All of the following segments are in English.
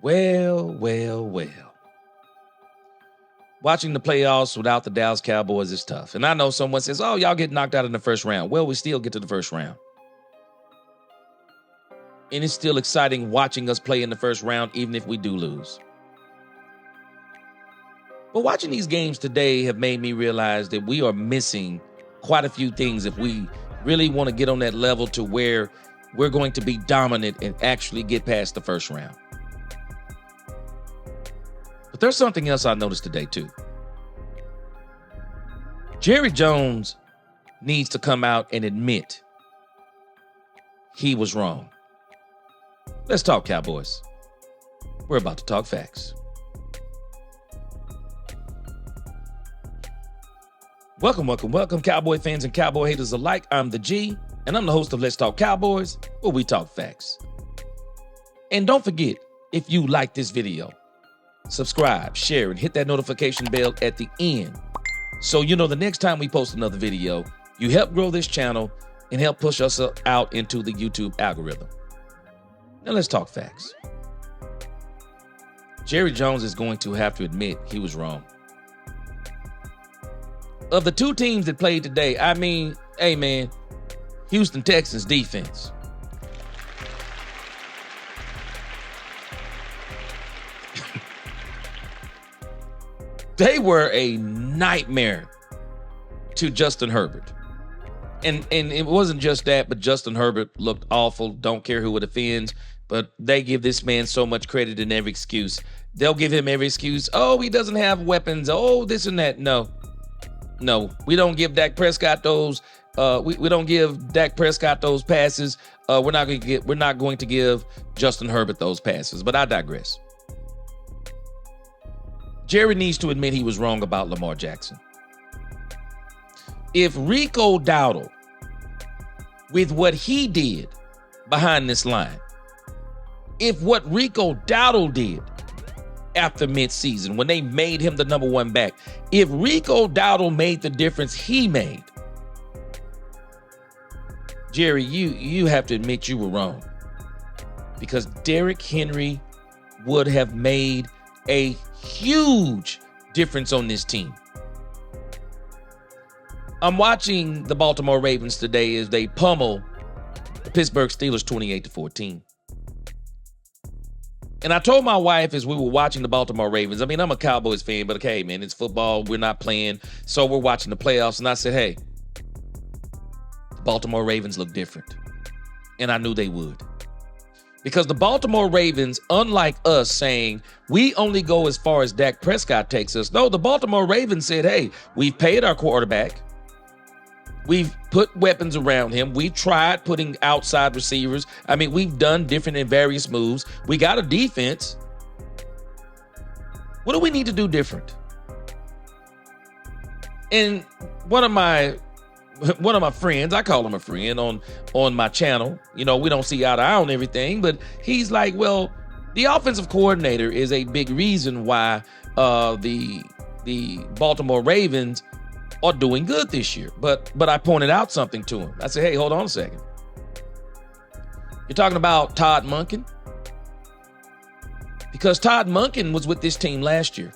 Well, well, well. Watching the playoffs without the Dallas Cowboys is tough. And I know someone says, oh, y'all get knocked out in the first round. Well, we still get to the first round. And it's still exciting watching us play in the first round, even if we do lose. But watching these games today have made me realize that we are missing quite a few things if we really want to get on that level to where we're going to be dominant and actually get past the first round. But there's something else I noticed today, too. Jerry Jones needs to come out and admit he was wrong. Let's talk Cowboys. We're about to talk facts. Welcome, Cowboy fans and Cowboy haters alike. I'm the G, and I'm the host of Let's Talk Cowboys, where we talk facts. And don't forget, if you like this video, subscribe, share, and hit that notification bell at the end. So you know the next time we post another video, you help grow this channel and help push us out into the YouTube algorithm. Now let's talk facts. Jerry Jones is going to have to admit he was wrong. Of the two teams that played today, I mean, hey man, Houston Texans defense. They were a nightmare to Justin Herbert. And it wasn't just that, but Justin Herbert looked awful. Don't care who it offends, but they give this man so much credit and every excuse. They'll give him every excuse. Oh, he doesn't have weapons. Oh, this and that. No, we don't give Dak Prescott those. We don't give Dak Prescott those passes. We're not going to give Justin Herbert those passes. But I digress. Jerry needs to admit he was wrong about Lamar Jackson. If Rico Dowdle, with what he did behind this line, if what Rico Dowdle did after midseason, when they made him the number one back, if Rico Dowdle made the difference he made, Jerry, you have to admit you were wrong. Because Derrick Henry would have made a huge difference on this team. I'm watching the Baltimore Ravens today as they pummel the Pittsburgh Steelers 28-14. And I told my wife as we were watching the Baltimore Ravens, I mean, I'm a Cowboys fan, but okay, man, it's football. We're not playing. So we're watching the playoffs. And I said, hey, the Baltimore Ravens look different. And I knew they would. Because the Baltimore Ravens, unlike us saying, we only go as far as Dak Prescott takes us. No, the Baltimore Ravens said, hey, we've paid our quarterback. We've put weapons around him. We've tried putting outside receivers. I mean, we've done different and various moves. We got a defense. What do we need to do different? And one of my friends, I call him a friend on my channel. You know, we don't see eye to eye on everything, but he's like, well, the offensive coordinator is a big reason why the Baltimore Ravens are doing good this year. But I pointed out something to him. I said, hey, hold on a second. You're talking about Todd Monken? Because Todd Monken was with this team last year.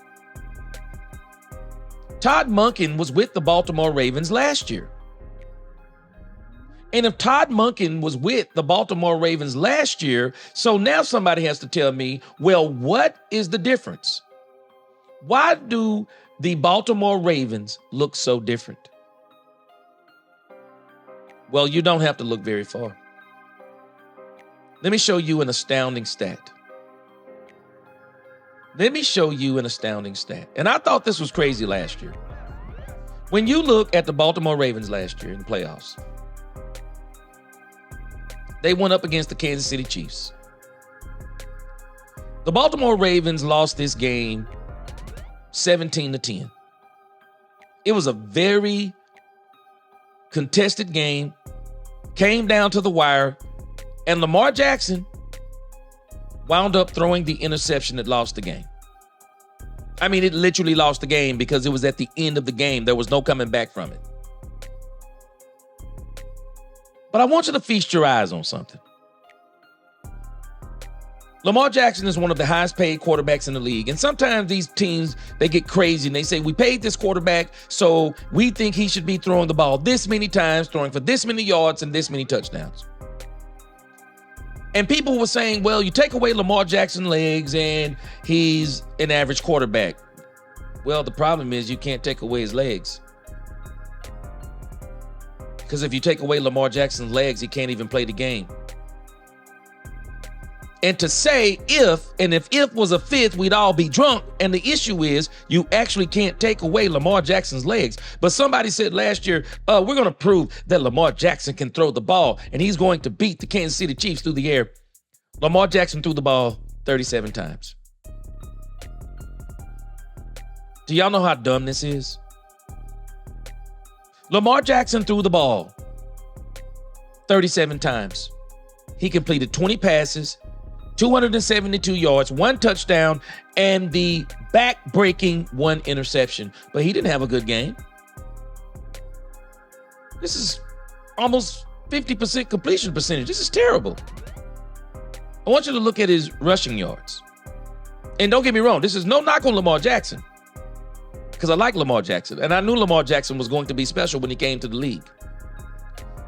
Todd Monken was with the Baltimore Ravens last year. And if Todd Monken was with the Baltimore Ravens last year, so now somebody has to tell me, well, what is the difference? Why do the Baltimore Ravens look so different? Well, you don't have to look very far. Let me show you an astounding stat. And I thought this was crazy last year. When you look at the Baltimore Ravens last year in the playoffs, they went up against the Kansas City Chiefs. The Baltimore Ravens lost this game 17-10. It was a very contested game, came down to the wire, and Lamar Jackson wound up throwing the interception that lost the game. I mean, it literally lost the game because it was at the end of the game. There was no coming back from it. But I want you to feast your eyes on something. Lamar Jackson is one of the highest paid quarterbacks in the league. And sometimes these teams, they get crazy and they say, we paid this quarterback, so we think he should be throwing the ball this many times, throwing for this many yards and this many touchdowns. And people were saying, well, you take away Lamar Jackson's legs and he's an average quarterback. Well, the problem is you can't take away his legs. Because if you take away Lamar Jackson's legs, he can't even play the game. And to say if was a fifth, we'd all be drunk. And the issue is you actually can't take away Lamar Jackson's legs. But somebody said last year, we're going to prove that Lamar Jackson can throw the ball and he's going to beat the Kansas City Chiefs through the air. Lamar Jackson threw the ball 37 times. Do y'all know how dumb this is? Lamar Jackson threw the ball 37 times. He completed 20 passes, 272 yards, 1 touchdown, and the back-breaking 1 interception. But he didn't have a good game. This is almost 50% completion percentage. This is terrible. I want you to look at his rushing yards. And don't get me wrong, this is no knock on Lamar Jackson, because I like Lamar Jackson, and I knew Lamar Jackson was going to be special when he came to the league.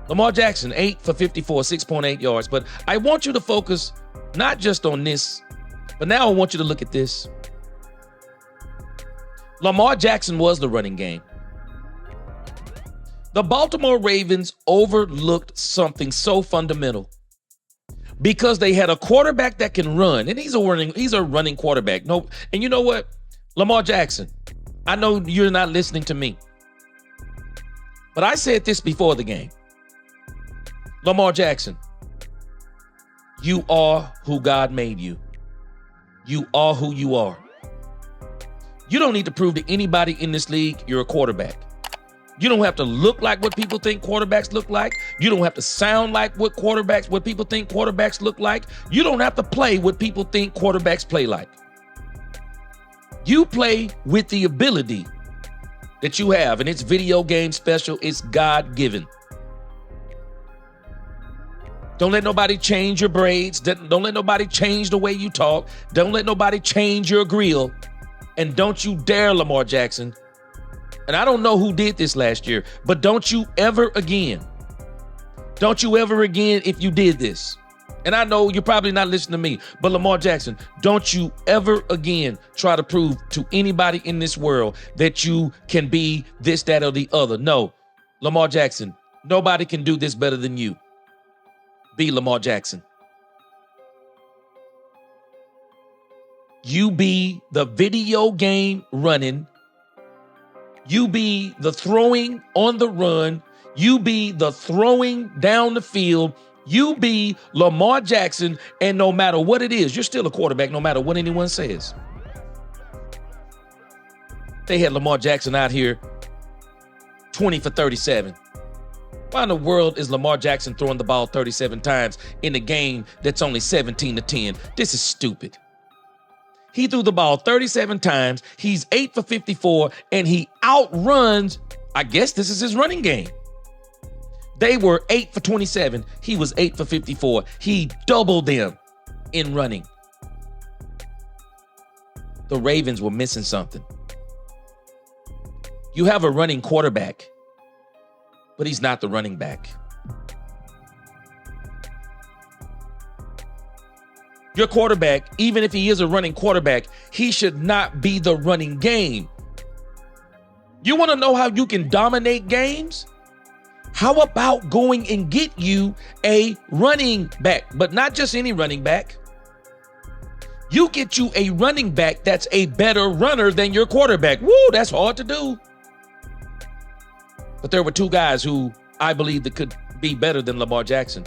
Lamar Jackson, 8 for 54, 6.8 yards. But I want you to focus not just on this, but now I want you to look at this. Lamar Jackson was the running game. The Baltimore Ravens overlooked something so fundamental because they had a quarterback that can run, and he's a running quarterback. No, and you know what? Lamar Jackson, I know you're not listening to me, but I said this before the game. Lamar Jackson, you are who God made you. You are who you are. You don't need to prove to anybody in this league you're a quarterback. You don't have to look like what people think quarterbacks look like. You don't have to sound like what people think quarterbacks look like. You don't have to play what people think quarterbacks play like. You play with the ability that you have, and it's video game special. It's God-given. Don't let nobody change your braids. Don't let nobody change the way you talk. Don't let nobody change your grill. And don't you dare, Lamar Jackson. And I don't know who did this last year, but don't you ever again, if you did this. And I know you're probably not listening to me, but Lamar Jackson, don't you ever again try to prove to anybody in this world that you can be this, that, or the other. No, Lamar Jackson, nobody can do this better than you. Be Lamar Jackson. You be the video game running. You be the throwing on the run. You be the throwing down the field. You be Lamar Jackson, and no matter what it is, you're still a quarterback no matter what anyone says. They had Lamar Jackson out here 20 for 37. Why in the world is Lamar Jackson throwing the ball 37 times in a game that's only 17-10? This is stupid. He threw the ball 37 times. He's 8 for 54, and he outruns, I guess this is his running game. They were 8 for 27. He was 8 for 54. He doubled them in running. The Ravens were missing something. You have a running quarterback, but he's not the running back. Your quarterback, even if he is a running quarterback, he should not be the running game. You want to know how you can dominate games? How about going and get you a running back, but not just any running back. You get you a running back that's a better runner than your quarterback. Woo, that's hard to do. But there were 2 guys who I believe that could be better than Lamar Jackson.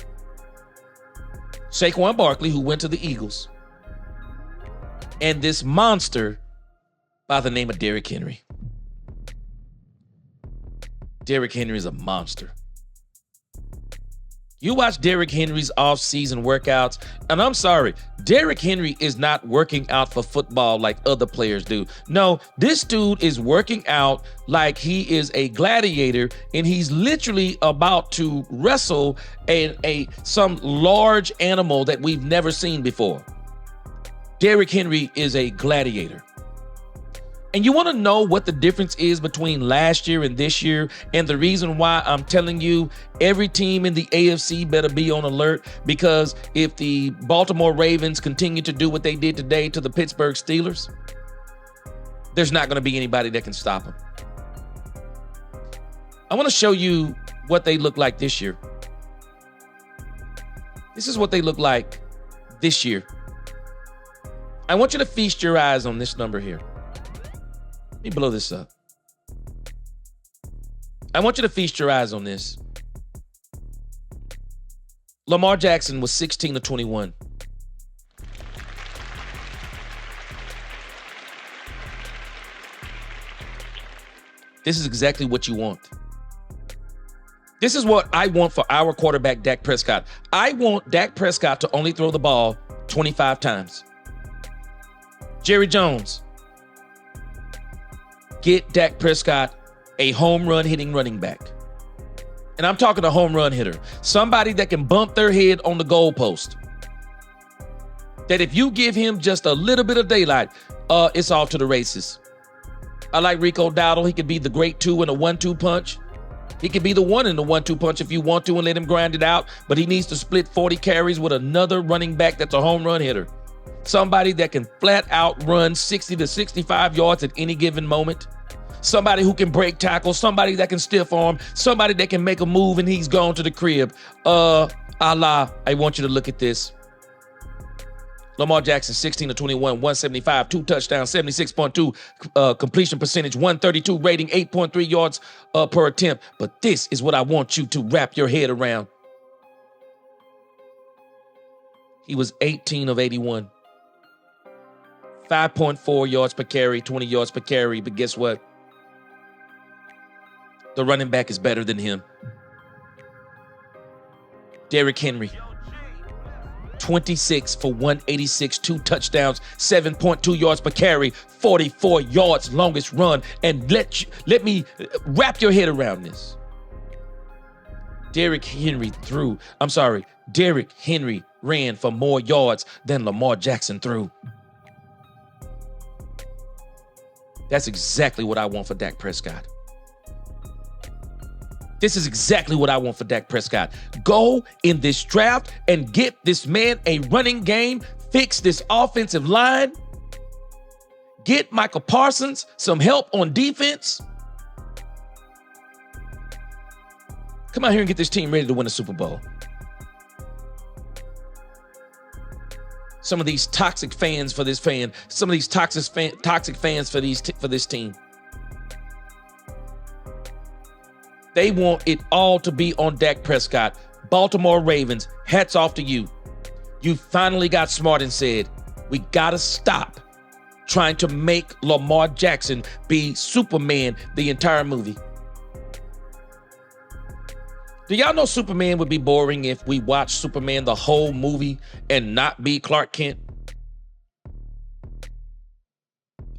Saquon Barkley, who went to the Eagles, and this monster by the name of Derrick Henry. Derrick Henry is a monster. You watch Derrick Henry's off-season workouts, and I'm sorry, Derrick Henry is not working out for football like other players do. No, this dude is working out like he is a gladiator, and he's literally about to wrestle some large animal that we've never seen before. Derrick Henry is a gladiator. And you want to know what the difference is between last year and this year, and the reason why I'm telling you every team in the AFC better be on alert, because if the Baltimore Ravens continue to do what they did today to the Pittsburgh Steelers, there's not going to be anybody that can stop them. I want to show you what they look like this year. This is what they look like this year. I want you to feast your eyes on this number here. Let me blow this up. I want you to feast your eyes on this. Lamar Jackson was 16 of 21. This is exactly what you want. This is what I want for our quarterback, Dak Prescott. I want Dak Prescott to only throw the ball 25 times. Jerry Jones, get Dak Prescott a home run hitting running back. And I'm talking a home run hitter. Somebody that can bump their head on the goalpost. That if you give him just a little bit of daylight, it's off to the races. I like Rico Dowdle. He could be the great 2 in a 1-2 punch. He could be the 1 in the 1-2 punch if you want to and let him grind it out. But he needs to split 40 carries with another running back that's a home run hitter. Somebody that can flat out run 60 to 65 yards at any given moment. Somebody who can break tackles. Somebody that can stiff arm. Somebody that can make a move and he's gone to the crib. I want you to look at this. Lamar Jackson, 16 to 21, 175, 2 touchdowns, 76.2 completion percentage, 132 rating, 8.3 yards per attempt. But this is what I want you to wrap your head around. He was 18 of 81. 5.4 yards per carry, 20 yards per carry. But guess what? The running back is better than him. Derrick Henry, 26 for 186, 2 touchdowns, 7.2 yards per carry, 44 yards longest run. And let me wrap your head around this. Derrick Henry ran for more yards than Lamar Jackson threw. That's exactly what I want for Dak Prescott. This is exactly what I want for Dak Prescott. Go in this draft and get this man a running game. Fix this offensive line. Get Michael Parsons some help on defense. Come out here and get this team ready to win a Super Bowl. Some of these toxic fans for this fan. Some of these toxic fans for this team. They want it all to be on Dak Prescott. Baltimore Ravens, hats off to you. You finally got smart and said, we got to stop trying to make Lamar Jackson be Superman the entire movie. Do y'all know Superman would be boring if we watched Superman the whole movie and not be Clark Kent?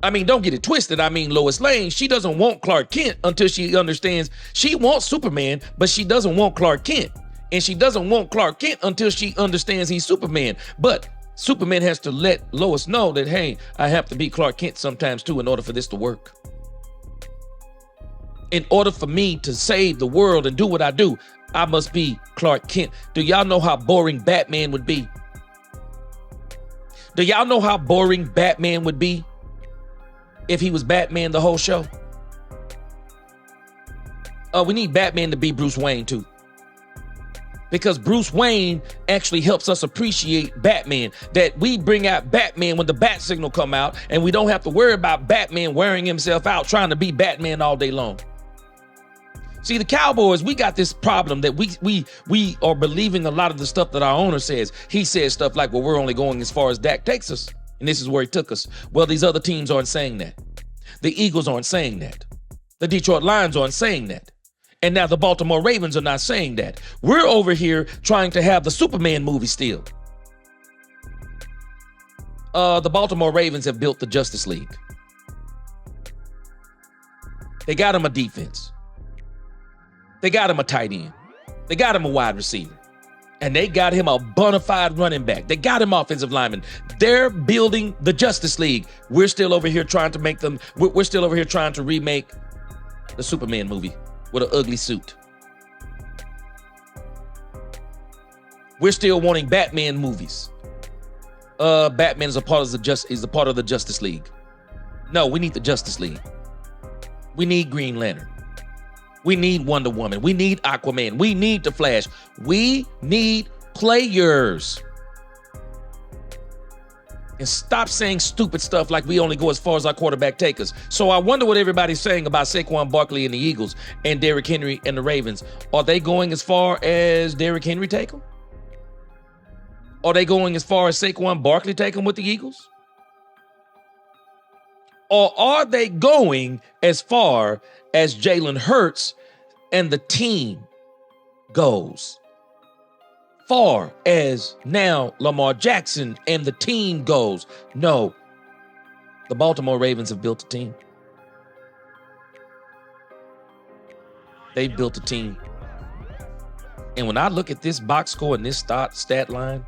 I mean, don't get it twisted. I mean, Lois Lane, she doesn't want Clark Kent until she understands she wants Superman, but she doesn't want Clark Kent. And she doesn't want Clark Kent until she understands he's Superman. But Superman has to let Lois know that, hey, I have to be Clark Kent sometimes too in order for this to work. In order for me to save the world and do what I do, I must be Clark Kent. Do y'all know how boring Batman would be? Do y'all know how boring Batman would be if he was Batman the whole show? We need Batman to be Bruce Wayne too. Because Bruce Wayne actually helps us appreciate Batman. That we bring out Batman when the bat signal come out, and we don't have to worry about Batman wearing himself out trying to be Batman all day long. See, the Cowboys, we got this problem that we are believing a lot of the stuff that our owner says. He says stuff like, well, we're only going as far as Dak takes us, and this is where he took us. Well, these other teams aren't saying that. The Eagles aren't saying that. The Detroit Lions aren't saying that. And now the Baltimore Ravens are not saying that. We're over here trying to have the Superman movie still. The Baltimore Ravens have built the Justice League. They got him a defense. They got him a tight end. They got him a wide receiver. And they got him a bona fide running back. They got him offensive lineman. They're building the Justice League. We're still over here trying to make them. We're still over here trying to remake the Superman movie with an ugly suit. We're still wanting Batman movies. Batman is a part of the Justice League. No, we need the Justice League. We need Green Lantern. We need Wonder Woman. We need Aquaman. We need The Flash. We need players. And stop saying stupid stuff like we only go as far as our quarterback take us. So I wonder what everybody's saying about Saquon, Barkley and the Eagles and Derrick Henry and the Ravens. Are they going as far as Derrick Henry take them? Are they going as far as Saquon Barkley take them with the Eagles? Or are they going as far as Jalen Hurts and the team goes? Far as now Lamar Jackson and the team goes? No. The Baltimore Ravens have built a team. They've built a team. And when I look at this box score and this stat line,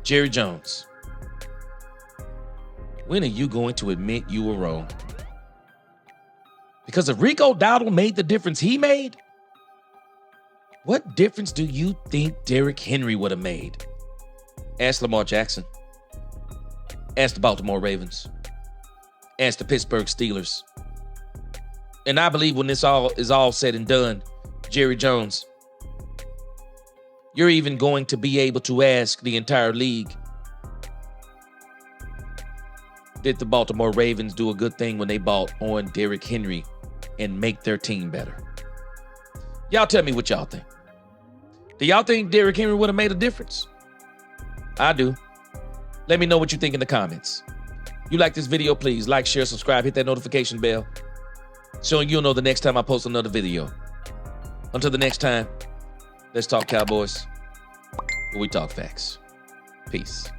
Jerry Jones, when are you going to admit you were wrong? Because if Rico Dowdle made the difference he made, what difference do you think Derrick Henry would have made? Ask Lamar Jackson. Ask the Baltimore Ravens. Ask the Pittsburgh Steelers. And I believe when this all is all said and done, Jerry Jones, you're even going to be able to ask the entire league, did the Baltimore Ravens do a good thing when they bought on Derrick Henry and make their team better? Y'all tell me what y'all think. Do y'all think Derrick Henry would have made a difference? I do. Let me know what you think in the comments. You like this video, please like, share, subscribe, hit that notification bell so you'll know the next time I post another video. Until the next time, let's talk Cowboys, where we talk facts. Peace.